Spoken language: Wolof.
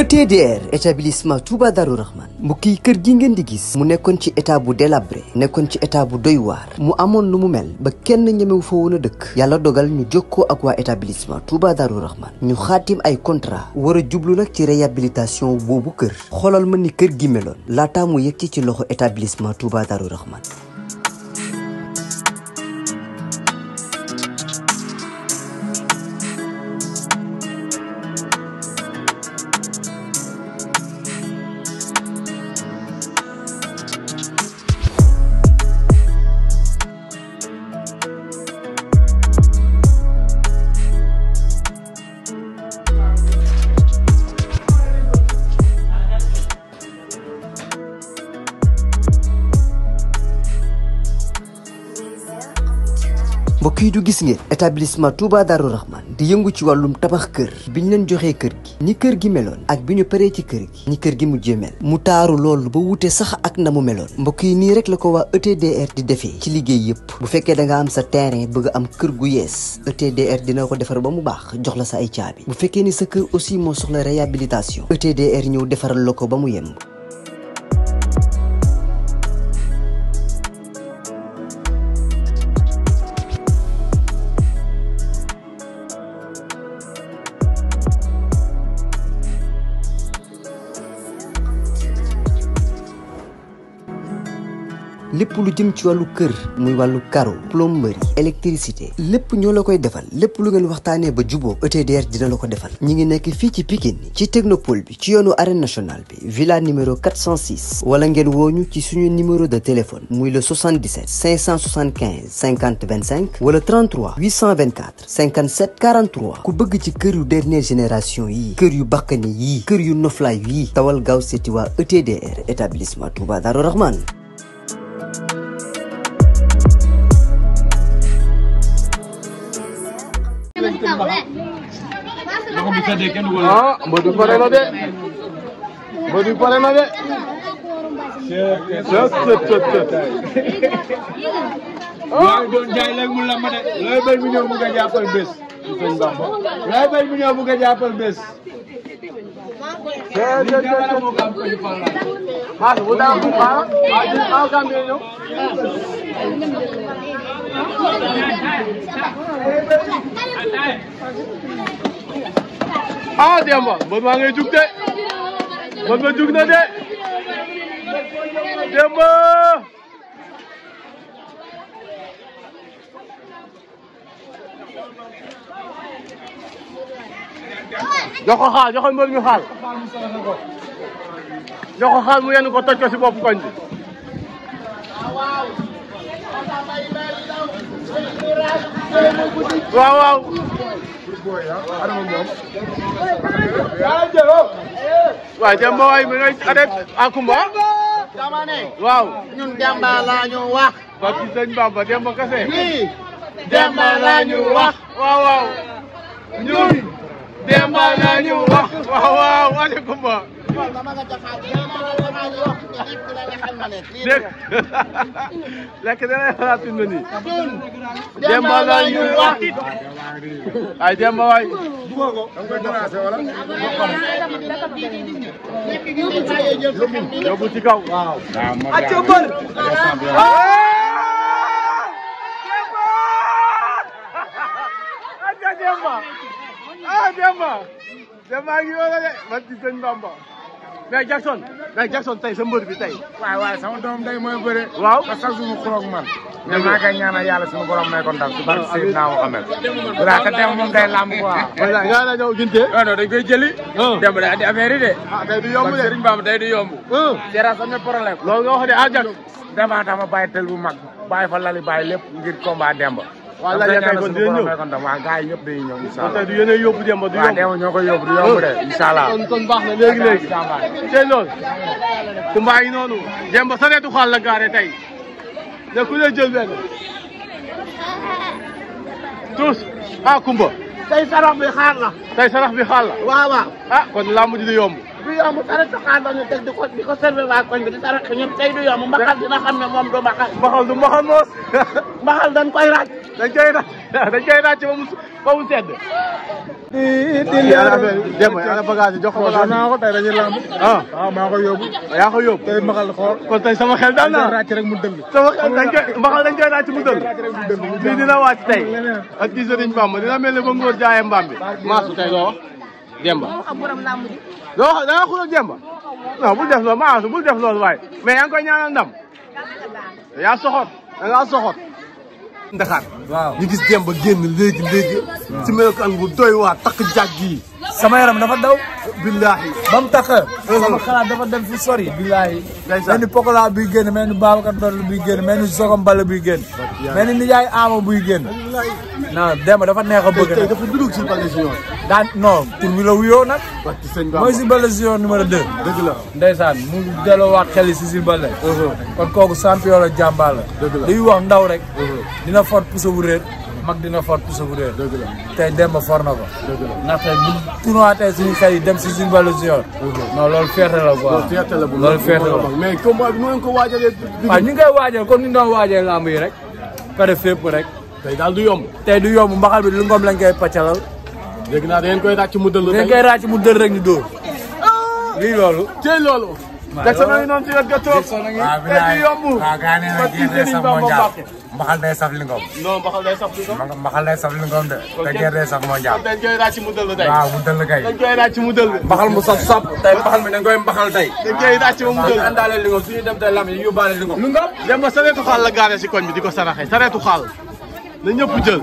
ETDR établissement Touba Darou Rahman mbokk yi kër gi ngeen di gis mu nekkoon ci état bu délabré nekkoon ci état bu doy waar mu amoon lu mu mel ba kenn ñemewu fa woon a dëkk yàlla dogal ñu jokkoo ak waa établissement Touba Darou Rahman ñu xaatim ay contrat war a jublu nag ci réhabilitation boobu kër xoolal ma ni kër gi meloon laataa mu yegg ci loxo établissement Touba Darou Rahman. mbokk yi du gis ngeen établissement Touba Darou Rahman di yëngu ci wàllum tabax kër bi ñu leen joxee kër gi ni kër gi meloon ak bi ñu paree ci kër gi ni kër gi mujjee mel mu taaru loolu ba wute sax ak na mu meloon mbokk yi nii rek la ko waa ETDR di defee ci liggéey yëpp bu fekkee da nga am sa terrain bëgg am kër gu yees ETDR dina ko defar ba mu baax jox la sa ay caabi bu fekkee ni sa kër aussi moo soxla réhabilitation ETDR ñëw defaral la ko ba mu yemb. lépp lu jëm ci wàllu kër muy wàllu carreau plomberie électricité lépp ñoo la koy defal lépp lu ngeen waxtaanee ba juboo ETDR dina la ko defal ñi ngi nekk fii ci Pikine ci technopole bi ci yoonu arène nationale bi villa numéro 406 wala ngeen wooñu ci suñu numéro de téléphone muy le 77 575 50 25 wala 33 824 57 43 ku bëgg ci kër yu dernière génération yii kër yu bakkane yii kër yu noflaay yii tawal gaaw seeti waa ETDR établissement Touba Darou Rahman. ah Modou pare na de Modou pare na de. waaw doon jaay léegi mu lamb de looy béy bu ñëw bu nga jàppal bés. looy béy bu ñëw bu nga jàppal bés. ah Demba Modou maa ngay jug de Modou ma jug na de Demba. jox ko xaal jox ko mbër mi xaal jox ko xaal mu yenn ko toj ko si bopp koñ bi. waaw waaw. waaw Demba waay mi ngay arrêté Akumba. waaw. ñun Demba laa ñu wax. parce que sëñ Bamba Demba kese. oui. Demba laa ñu wax. waaw waaw. ñun. Demba laa ñu wax. waaw waaw wane Kumba. dégg lekk dana xalaat fi mu ne nii. Demba laa ñu wax. ay Demba waay. yóbbu ci kaw. waaw. Demba ngi yoon de man ci sëñ Bamba. mais Jackson tey sa mbër bi tey. waaw sama doom day mooy bëre. waaw parce que suñu xuroog man. mais maa ngi koy ñaanal yàlla suñu borom may ko ndam ci barke Seydina Muhammad. voilà te tey moom day lamb quoi. voilà nga la ñëw ginte. non dañ koy jëli. dem da andi affaire yi de. tey du yomb de Serigne Bamba tey du yomb. dara sama problème. loolu nga wax de Jack. damaa tax ma bàyyi tel bu mag bàyyi fa lali bàyyi lépp ngir combat Demba. waaw laaj tey kon dinañ ñëw waaw gars yi ñëpp dañuy ñëw incha allah. tey du yéen a yóbbu Demba du yomb. waaw Demba ñoo koy yóbbu du yomb de incha allah. kon baax na léegi. tey loolu. Kumba yi noonu. Demba sareetu xaal la gaare tey. ne ku lay jël benn. tous ah Kumba. tey sarax bi xaar la. tey sarax bi xaal la. waaw waaw. ah kon làmb ji du yomb. du yomb saretu xaar la ñu teg di ko servé waa koñ bi di sarax ñëpp tey du yomb mbaxal dina xam ne moom du mbaxal. mbaxal du mbaxal moos. mbaxal dañ koy raaj. dañ koy ràcc ba mu sedd. Demba ana bagage jox ko bagage naa ko tey dañuy lamb. waaw maa ko yóbbu. yaa ko yóbbu. tey mbaxal xool. kon tey sama xel dal na ràcc rek mu dëng. sama xel dañ koy ràcc mu dëng. lii dina wàcc tey. ak kii Sëriñ Bamba dina mel ne ba ngóor jaayee mbaam bi. maasu tey doo wax Demba. doo wax da nga xuloo Demba. non bul def loolu maasu bul def loolu waaye mais yaa ngi koy ñaanal ndam. yaa soxor da ngaa soxor. Ndakaar. waaw ñu gis Demba génn léegi. ci melokaan bu doy waar takk jàgg yi. sama yaram dafa daw. billaahi. ba mu takk. sama xalaat dafa dem fi sori. billaahi. mel ni Pokola buy génn mel ni Babacar Ndorle buy génn mel ni Sogom Balla buy génn. mel ni Nijaay Ama buy génn. non Demba dafa neex a bëgg nag. tey dafa dugg si Balla Junior. daan non tur bi la wuyoo nag. Bamba mooy si Balla Junior numéro 2. dëgg la. ndeysaan mu delloowaat xel yi si Balla. kon kooku champion la jàmbaar la. dëgg la liy wax ndaw rek. dina fort puso bu réer. mag dina fort puso bu réer. dëgg la tey Demba for na ko. dëgg la ndaxte bu tournoi tey suñu xel yi dem si suñu Balla Junior. non loolu fierté la quoi. loolu fierté la bu loolu fierté la. mais combat bi nu ko waajalee. waaw ñu ngi koy waajal comme ni ñu doon waajee lamb yi rek. pare fépp rek. tey daal du yomb. tey du yomb mbaxal bi lu ngom lañ koy pàccalal. dégg naa da ngeen koy ràcc mu dëll. dañ koy ràcc mu dëll rek ñu dóor. lii loolu. tey loolu. Jackson a ngi noonu ci wet ga toog. waaw tey du yomb. waaw gaa nee na gerte day saf mondial mbaxal day saf li ngom. non mbaxal day saf li ngom. mbaxal day saf li ngom de. te gerte day saf mondial. dañ koy ràcc mu dëll tey. waaw mu dëll kay. dañ koy ràcc mu dëll. mbaxal mu saf sap tey mbaxal mi dañ koy mbaxal tey. dañ koy ràcc ba mu dëll. àndaale li ngom suñu dem tey lam yi yóbbaale li ngom. lu nga Demba sareetu xaal la gaare si koñ bi di ko saraxe sareetu xaal na ñëpp jël.